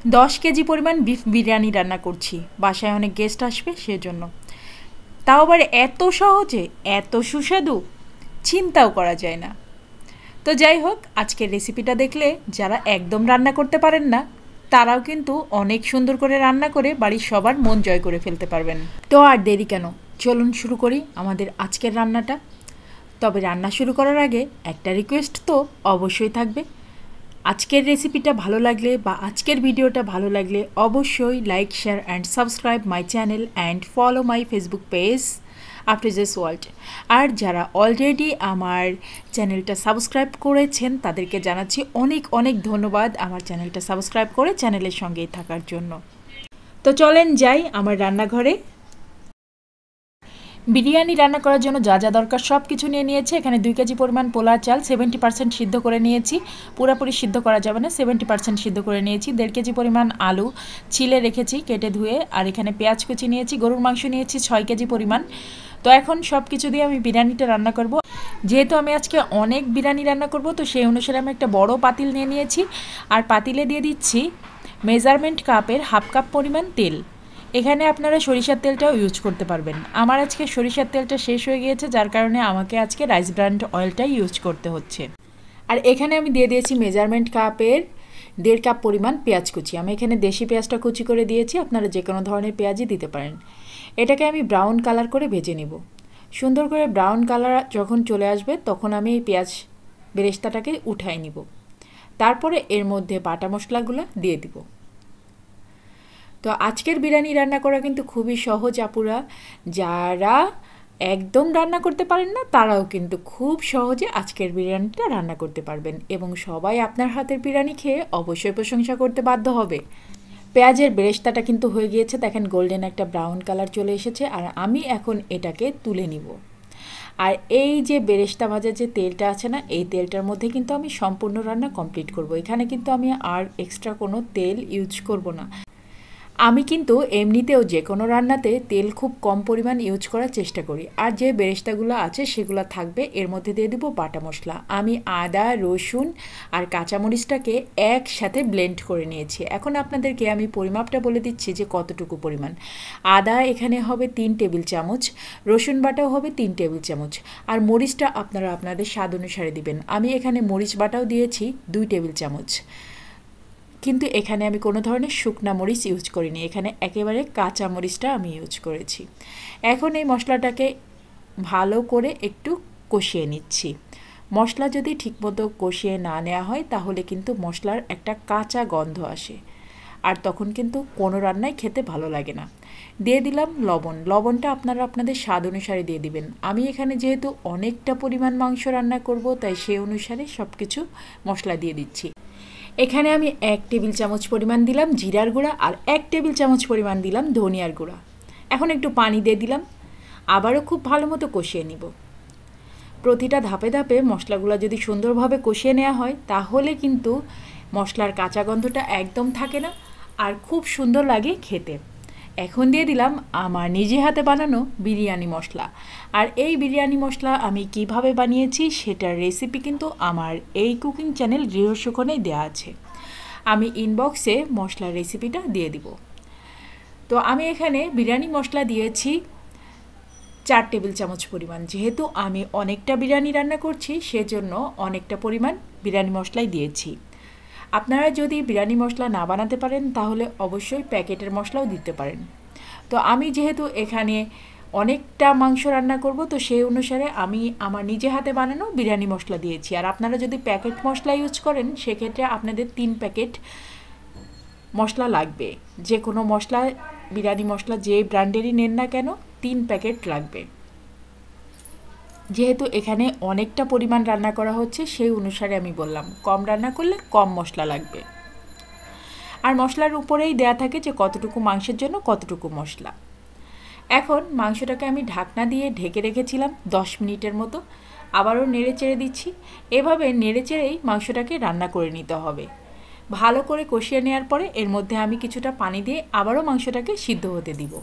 10 KG পরিমাণ beef biryani রান্না করছি, বাসায় অনেক গেস্ট আসবে সেজন্য। তাও আবার এত সহজে, এত সুস্বাদু, চিন্তাও করা যায় না। তো যাই হোক, আজকের রেসিপিটা দেখলে যারা একদম রান্না করতে পারেন না তারাও কিন্তু অনেক সুন্দর করে রান্না করে বাড়ির সবার মন জয় করে ফেলতে পারবেন। তো আর দেরি কেন, চলুন শুরু করি আমাদের আজকের রান্নাটা। তবে রান্না শুরু করার আগে একটা রিকোয়েস্ট তো অবশ্যই থাকবে। আজকের রেসিপিটা ভালো লাগলে বা আজকের ভিডিওটা ভালো লাগলে অবশ্যই like, share and subscribe my channel and follow my Facebook page Afroza's world. আর যারা অলরেডি আমার চ্যানেলটা সাবস্ক্রাইব করেছেন তাদেরকে জানাচ্ছি অনেক অনেক ধন্যবাদ আমার চ্যানেলটা সাবস্ক্রাইব করে চ্যানেলের সঙ্গেই থাকার জন্য। তো চলেন যাই আমার রান্নাঘরে। বিরিয়ানি রান্না করার জন্য যা যা দরকার সব কিছু নিয়ে নিয়েছি। এখানে 2 কেজি পরিমাণ পোলার চাল 70% সিদ্ধ করে নিয়েছি, পুরোপুরি সিদ্ধ করা যাবে না, 70% সিদ্ধ করে নিয়েছি। 1.5 কেজি পরিমাণ আলু ছিলে রেখেছি কেটে ধুয়ে। আর এখানে পেঁয়াজ কুচি নিয়েছি, গরুর মাংস নিয়েছি 6 কেজি পরিমাণ। তো এখন সব কিছু দিয়ে আমি বিরিয়ানিটা রান্না করব। যেহেতু আমি আজকে অনেক বিরিয়ানি রান্না করব, তো সেই অনুসারে আমি একটা বড় পাতিল নিয়ে নিয়েছি। আর পাতিলে দিয়ে দিচ্ছি মেজারমেন্ট কাপের হাফ কাপ পরিমাণ তেল। এখানে আপনারা সরিষার তেলটাও ইউজ করতে পারবেন। আমার আজকে সরিষার তেলটা শেষ হয়ে গিয়েছে, যার কারণে আমাকে আজকে রাইস ব্র্যান্ড অয়েলটাই ইউজ করতে হচ্ছে। আর এখানে আমি দিয়ে দিয়েছি মেজারমেন্ট কাপের 1.5 কাপ পরিমাণ পেঁয়াজ কুচি। আমি এখানে দেশি পেঁয়াজটা কুচি করে দিয়েছি, আপনারা যে কোনো ধরনের পেঁয়াজই দিতে পারেন। এটাকে আমি ব্রাউন কালার করে ভেজে নেব। সুন্দর করে ব্রাউন কালার যখন চলে আসবে তখন আমি এই পেঁয়াজ বেরেস্তাটাকে উঠাই নিব। তারপরে এর মধ্যে বাটা মশলাগুলো দিয়ে দিব। তো আজকের বিরিয়ানি রান্না করা কিন্তু খুবই সহজ আপুরা। যারা একদম রান্না করতে পারেন না তারাও কিন্তু খুব সহজে আজকের বিরিয়ানিটা রান্না করতে পারবেন এবং সবাই আপনার হাতের বিরিয়ানি খেয়ে অবশ্যই প্রশংসা করতে বাধ্য হবে। পেঁয়াজের বেরেস্তাটা কিন্তু হয়ে গিয়েছে, দেখেন গোল্ডেন একটা ব্রাউন কালার চলে এসেছে। আর আমি এখন এটাকে তুলে নিব। আর এই যে বেরেস্তা ভাজার যে তেলটা আছে না, এই তেলটার মধ্যে কিন্তু আমি সম্পূর্ণ রান্না কমপ্লিট করব। এখানে কিন্তু আমি আর এক্সট্রা কোনো তেল ইউজ করব না। আমি কিন্তু এমনিতেও যে কোনো রান্নাতে তেল খুব কম পরিমাণ ইউজ করার চেষ্টা করি। আর যে বেরেস্তাগুলো আছে সেগুলো থাকবে। এর মধ্যে দিয়ে দেবো বাটা মশলা। আমি আদা, রসুন আর কাঁচামরিচটাকে একসাথে ব্লেন্ড করে নিয়েছি। এখন আপনাদেরকে আমি পরিমাপটা বলে দিচ্ছি যে কতটুকু পরিমাণ। আদা এখানে হবে 3 টেবিল চামচ, রসুন বাটাও হবে 3 টেবিল চামচ, আর মরিচটা আপনারা আপনাদের স্বাদ অনুসারে দিবেন। আমি এখানে মরিচ বাটাও দিয়েছি 2 টেবিল চামচ। কিন্তু এখানে আমি কোনো ধরনের শুকনা মরিচ ইউজ করিনি, এখানে একেবারে কাঁচা মরিচটা আমি ইউজ করেছি। এখন এই মশলাটাকে ভালো করে একটু কষিয়ে নিচ্ছি। মশলা যদি ঠিকমতো কষিয়ে না নেওয়া হয় তাহলে কিন্তু মশলার একটা কাঁচা গন্ধ আসে, আর তখন কিন্তু কোনো রান্নাই খেতে ভালো লাগে না। দিয়ে দিলাম লবণ। লবণটা আপনারা আপনাদের স্বাদ অনুসারে দিয়ে দিবেন। আমি এখানে যেহেতু অনেকটা পরিমাণ মাংস রান্না করব, তাই সেই অনুসারে সব কিছু মশলা দিয়ে দিচ্ছি। এখানে আমি 1 টেবিল চামচ পরিমাণ দিলাম জিরার গুঁড়া আর 1 টেবিল চামচ পরিমাণ দিলাম ধনিয়ার গুঁড়া। এখন একটু পানি দিয়ে দিলাম, আবারও খুব ভালো মতো কষিয়ে নিব। প্রতিটা ধাপে ধাপে মশলাগুলো যদি সুন্দরভাবে কষিয়ে নেওয়া হয় তাহলে কিন্তু মশলার কাঁচা গন্ধটা একদম থাকে না, আর খুব সুন্দর লাগে খেতে। এখন দিয়ে দিলাম আমার নিজে হাতে বানানো বিরিয়ানি মশলা। আর এই বিরিয়ানি মশলা আমি কিভাবে বানিয়েছি সেটার রেসিপি কিন্তু আমার এই কুকিং চ্যানেল গৃহসুখনেই দেওয়া আছে। আমি ইনবক্সে মশলার রেসিপিটা দিয়ে দিব। তো আমি এখানে বিরিয়ানি মশলা দিয়েছি 4 টেবিল চামচ পরিমাণ। যেহেতু আমি অনেকটা বিরিয়ানি রান্না করছি সেজন্য অনেকটা পরিমাণ বিরিয়ানি মশলাই দিয়েছি। আপনারা যদি বিরিয়ানি মশলা না বানাতে পারেন তাহলে অবশ্যই প্যাকেটের মশলাও দিতে পারেন। তো আমি যেহেতু এখানে অনেকটা মাংস রান্না করব, তো সেই অনুসারে আমি আমার নিজে হাতে বানানো বিরিয়ানি মশলা দিয়েছি। আর আপনারা যদি প্যাকেট মশলা ইউজ করেন সেক্ষেত্রে আপনাদের 3 প্যাকেট মশলা লাগবে। যে কোনো মশলা, বিরিয়ানি মশলা যে ব্র্যান্ডেরই নেন না কেন 3 প্যাকেট লাগবে। যেহেতু এখানে অনেকটা পরিমাণ রান্না করা হচ্ছে সেই অনুসারে আমি বললাম, কম রান্না করলে কম মশলা লাগবে। আর মশলার উপরেই দেয়া থাকে যে কতটুকু মাংসের জন্য কতটুকু মশলা। এখন মাংসটাকে আমি ঢাকনা দিয়ে ঢেকে রেখেছিলাম 10 মিনিটের মতো। আবারও নেড়ে চেড়ে দিচ্ছি। এভাবে নেড়ে চেড়েই মাংসটাকে রান্না করে নিতে হবে। ভালো করে কষিয়ে নেওয়ার পরে এর মধ্যে আমি কিছুটা পানি দিয়ে আবারও মাংসটাকে সিদ্ধ হতে দিব।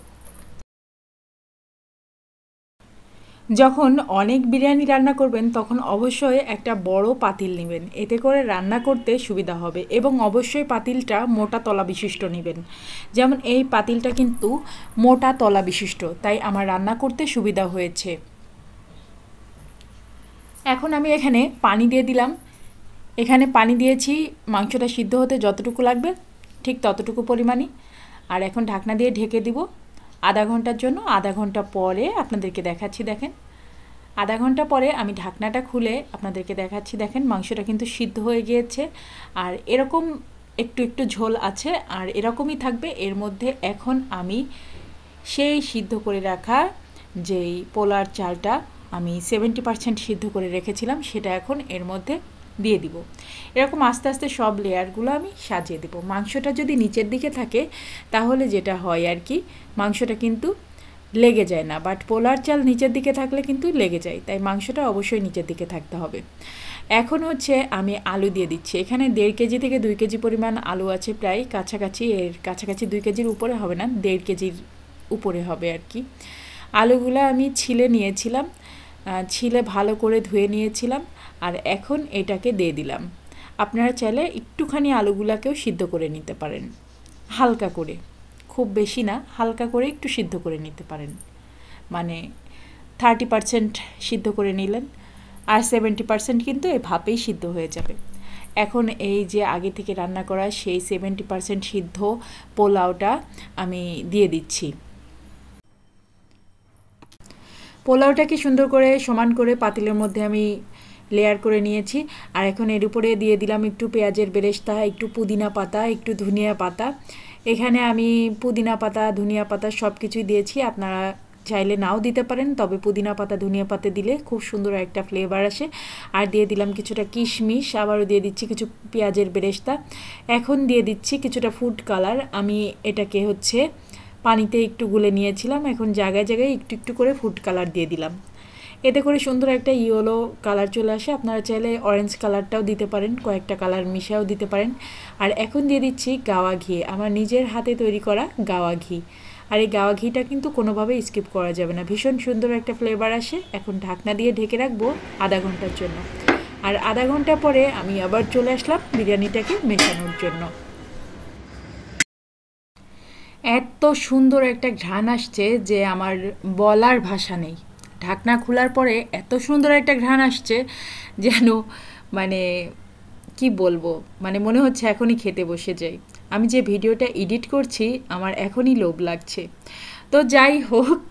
যখন অনেক বিরিয়ানি রান্না করবেন তখন অবশ্যই একটা বড় পাতিল নেবেন, এতে করে রান্না করতে সুবিধা হবে। এবং অবশ্যই পাতিলটা মোটা তলা বিশিষ্ট নেবেন। যেমন এই পাতিলটা কিন্তু মোটা তলা বিশিষ্ট, তাই আমার রান্না করতে সুবিধা হয়েছে। এখন আমি এখানে পানি দিয়ে দিলাম। এখানে পানি দিয়েছি মাংসটা সিদ্ধ হতে যতটুকু লাগবে ঠিক ততটুকু পরিমাণই। আর এখন ঢাকনা দিয়ে ঢেকে দিব আধা ঘন্টার জন্য। আধা ঘন্টা পরে আপনাদেরকে দেখাচ্ছি, দেখেন আধা ঘন্টা পরে আমি ঢাকনাটা খুলে আপনাদেরকে দেখাচ্ছি। দেখেন মাংসটা কিন্তু সিদ্ধ হয়ে গিয়েছে, আর এরকম একটু একটু ঝোল আছে, আর এরকমই থাকবে এর মধ্যে। এখন আমি সেই সিদ্ধ করে রাখা যেই পোলার চালটা আমি 70% সিদ্ধ করে রেখেছিলাম সেটা এখন এর মধ্যে দিয়ে দিব। এরকম আস্তে আস্তে সব লেয়ারগুলো আমি সাজিয়ে দেব। মাংসটা যদি নিচের দিকে থাকে তাহলে যেটা হয় আর কি, মাংসটা কিন্তু লেগে যায় না, বাট পোলার চাল নিচের দিকে থাকলে কিন্তু লেগে যায়, তাই মাংসটা অবশ্যই নিচের দিকে থাকতে হবে। এখন হচ্ছে আমি আলু দিয়ে দিচ্ছি। এখানে 1.5 কেজি থেকে 2 কেজি পরিমাণ আলু আছে, প্রায় কাছাকাছি, এর কাছাকাছি 2 কেজির উপরে হবে না, 1.5 কেজির উপরে হবে আর কি। আলুগুলো আমি ছিলে নিয়েছিলাম, ছিলে ভালো করে ধুয়ে নিয়েছিলাম, আর এখন এটাকে দিয়ে দিলাম। আপনারা চাইলে একটুখানি আলুগুলাকেও সিদ্ধ করে নিতে পারেন, হালকা করে, খুব বেশি না, হালকা করে একটু সিদ্ধ করে নিতে পারেন। মানে 30% সিদ্ধ করে নিলেন, আর 70% কিন্তু এই ভাপেই সিদ্ধ হয়ে যাবে। এখন এই যে আগে থেকে রান্না করা সেই 70% সিদ্ধ পোলাওটা আমি দিয়ে দিচ্ছি। পোলাওটাকে সুন্দর করে সমান করে পাতিলের মধ্যে আমি লেয়ার করে নিয়েছি। আর এখন এর উপরে দিয়ে দিলাম একটু পেঁয়াজের বেরেস্তা, একটু পুদিনা পাতা, একটু ধনিয়া পাতা। এখানে আমি পুদিনা পাতা, ধনিয়া পাতা সব কিছুই দিয়েছি, আপনারা চাইলে নাও দিতে পারেন, তবে পুদিনা পাতা ধনিয়া পাতা দিলে খুব সুন্দর একটা ফ্লেভার আসে। আর দিয়ে দিলাম কিছুটা কিশমিশ, আবারও দিয়ে দিচ্ছি কিছু পেঁয়াজের বেরেস্তা। এখন দিয়ে দিচ্ছি কিছুটা ফুড কালার। আমি এটাকে হচ্ছে পানিতে একটু গুলে নিয়েছিলাম, এখন জায়গায় জায়গায় একটু একটু করে ফুড কালার দিয়ে দিলাম। এতে করে সুন্দর একটা ইয়েলো কালার চলে আসে। আপনারা চাইলে অরেঞ্জ কালারটাও দিতে পারেন, কয়েকটা কালার মিশাও দিতে পারেন। আর এখন দিয়ে দিচ্ছি গাওয়া ঘি, আমার নিজের হাতে তৈরি করা গাওয়া ঘি। আর এই গাওয়া ঘিটা কিন্তু কোনোভাবেই স্কিপ করা যাবে না, ভীষণ সুন্দর একটা ফ্লেভার আসে। এখন ঢাকনা দিয়ে ঢেকে রাখবো আধা ঘন্টার জন্য। আর আধা ঘন্টা পরে আমি আবার চলে আসলাম বিরিয়ানিটাকে মেশানোর জন্য। এত সুন্দর একটা ঘ্রাণ আসছে যে আমার বলার ভাষা নেই। ঢাকনা খোলার পরে এত সুন্দর একটা ঘ্রাণ আসছে যেন মানে কি বলবো, মানে মনে হচ্ছে এখনই খেতে বসে যাই। আমি যে ভিডিওটা এডিট করছি আমার এখনই লোভ লাগছে। তো যাই হোক,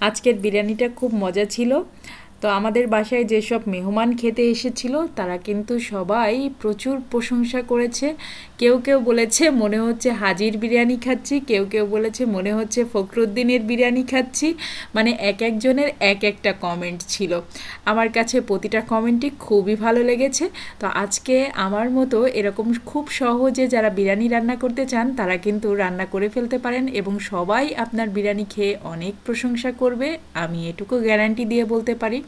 আজকের বিরিয়ানিটা খুব মজা ছিল। তো আমাদের বাসায় যেসব মেহমান খেতে এসেছিল তারা কিন্তু সবাই প্রচুর প্রশংসা করেছে। কেউ কেউ বলেছে মনে হচ্ছে হাজির বিরিয়ানি খাচ্ছি, কেউ কেউ বলেছে মনে হচ্ছে ফখরুদ্দিনের বিরিয়ানি খাচ্ছি। মানে এক একজনের এক একটা কমেন্ট ছিল। আমার কাছে প্রতিটা কমেন্টই খুবই ভালো লেগেছে। তো আজকে আমার মতো এরকম খুব সহজে যারা বিরিয়ানি রান্না করতে চান তারা কিন্তু রান্না করে ফেলতে পারেন, এবং সবাই আপনার বিরিয়ানি খেয়ে অনেক প্রশংসা করবে, আমি এটুকু গ্যারান্টি দিয়ে বলতে পারি।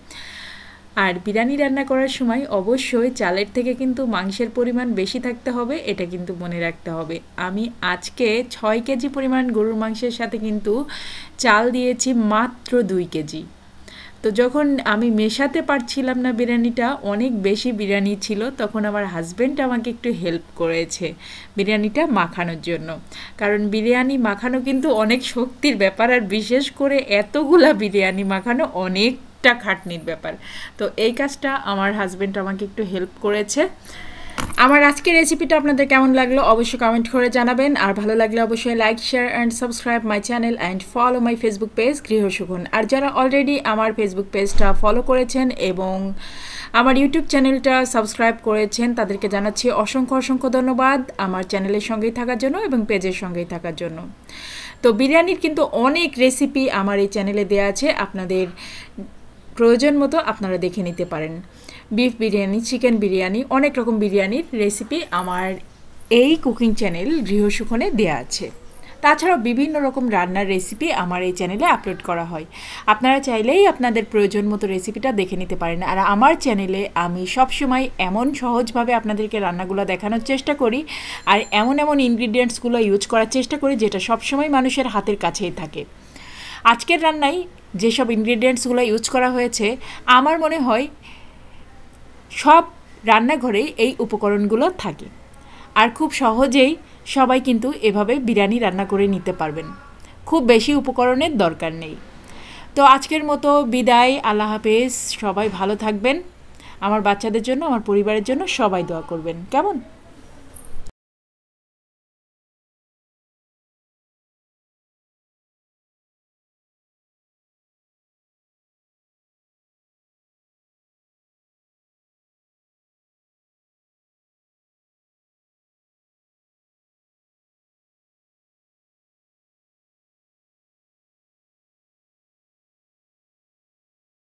আর বিরিয়ানি রান্না করার সময় অবশ্যই চালের থেকে কিন্তু মাংসের পরিমাণ বেশি থাকতে হবে, এটা কিন্তু মনে রাখতে হবে। আমি আজকে 6 কেজি পরিমাণ গরুর মাংসের সাথে কিন্তু চাল দিয়েছি মাত্র 2 কেজি। তো যখন আমি মেশাতে পারছিলাম না বিরিয়ানিটা, অনেক বেশি বিরিয়ানি ছিল, তখন আমার হাজব্যান্ড আমাকে একটু হেল্প করেছে বিরিয়ানিটা মাখানোর জন্য। কারণ বিরিয়ানি মাখানো কিন্তু অনেক শক্তির ব্যাপার, আর বিশেষ করে এতগুলা বিরিয়ানি মাখানো অনেকটা খাটনির ব্যাপার। তো এই কাজটা আমার হাজব্যান্ড আমাকে একটু হেল্প করেছে। আমার আজকের রেসিপিটা আপনাদের কেমন লাগলো অবশ্যই কমেন্ট করে জানাবেন, আর ভালো লাগলে অবশ্যই like, share and subscribe my channel and follow my Facebook page Grihasukhan. আর যারা অলরেডি আমার ফেসবুক পেজটা ফলো করেছেন এবং আমার ইউটিউব চ্যানেলটা সাবস্ক্রাইব করেছেন তাদেরকে জানাচ্ছি অসংখ্য অসংখ্য ধন্যবাদ আমার চ্যানেলের সঙ্গেই থাকার জন্য এবং পেজের সঙ্গেই থাকার জন্য। তো বিরিয়ানির কিন্তু অনেক রেসিপি আমার এই চ্যানেলে দেওয়া আছে, আপনাদের প্রয়োজন মতো আপনারা দেখে নিতে পারেন। বিফ বিরিয়ানি, চিকেন বিরিয়ানি, অনেক রকম বিরিয়ানির রেসিপি আমার এই কুকিং চ্যানেল গৃহসুখনে দেয়া আছে। তাছাড়াও বিভিন্ন রকম রান্নার রেসিপি আমার এই চ্যানেলে আপলোড করা হয়, আপনারা চাইলেই আপনাদের প্রয়োজন মতো রেসিপিটা দেখে নিতে পারেন। আর আমার চ্যানেলে আমি সবসময় এমন সহজভাবে আপনাদেরকে রান্নাগুলো দেখানোর চেষ্টা করি, আর এমন এমন ইনগ্রিডিয়েন্টসগুলো ইউজ করার চেষ্টা করি যেটা সবসময় মানুষের হাতের কাছেই থাকে। আজকের রান্নায় যেসব ইনগ্রিডিয়েন্টসগুলো ইউজ করা হয়েছে, আমার মনে হয় সব রান্নাঘরেই এই উপকরণগুলো থাকে। আর খুব সহজেই সবাই কিন্তু এভাবে বিরিয়ানি রান্না করে নিতে পারবেন, খুব বেশি উপকরণের দরকার নেই। তো আজকের মতো বিদায়, আল্লাহ হাফেজ, সবাই ভালো থাকবেন। আমার বাচ্চাদের জন্য, আমার পরিবারের জন্য সবাই দোয়া করবেন, কেমন?